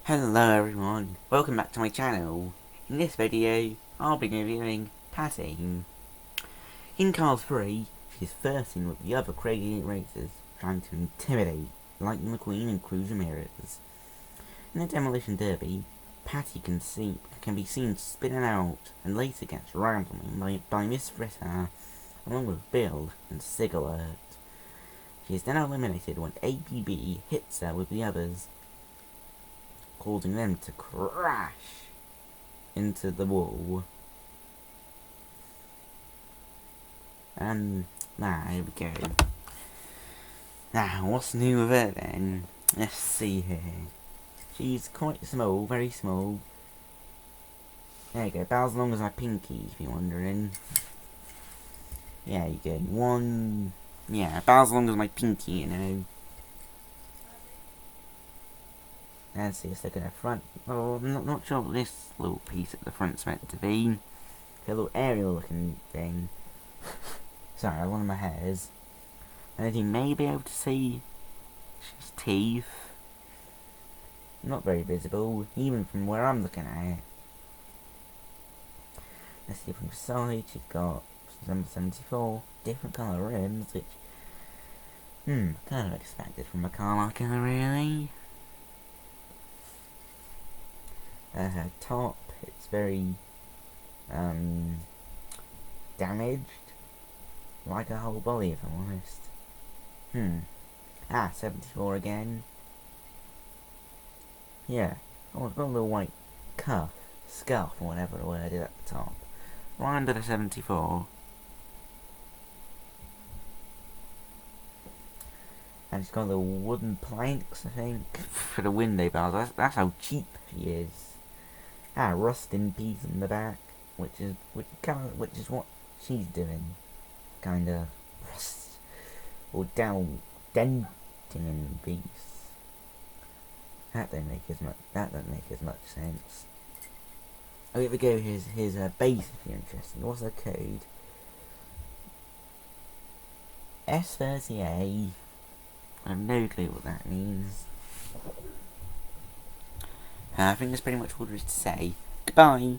Hello everyone, welcome back to my channel. In this video, I'll be reviewing Patty. In Cars 3, she's first in with the other Crazy 8 racers, trying to intimidate Lightning McQueen and Cruz Ramirez. In the Demolition Derby, Patty can be seen spinning out and later gets rammed by Miss Fritter, along with Bill and Sig Alert. She is then eliminated when APB hits her with the others, causing them to crash into the wall. And here we go. Now, what's new with her then? Let's see here. She's quite small, very small. There you go, about as long as my pinky, if you're wondering. Yeah, you go. About as long as my pinky, you know. Let's see, let's look at the front. Oh, I'm not sure what this little piece at the front's meant to be. A little aerial looking thing. Sorry, one of my hairs. And as you may be able to see, she's teeth. Not very visible, even from where I'm looking at it. Let's see from the side, she's got number 74, different colour rims, which, kind of expected from a car like her, really. Her top, it's very, damaged, like her whole body, if I'm honest. 74 again. Yeah, oh, it's got a little white scuff, or whatever the word is at the top. Right under the 74. And it's got little wooden planks, I think, for the window bars. That's how cheap she is. Rusting piece in the back, which is what she's doing. Kinda rust or denting in the piece. That don't make as much sense. Oh, here we go. Here's base if you're interested. What's the code? S30A. I have no clue what that means. I think that's pretty much all there is to say. Goodbye!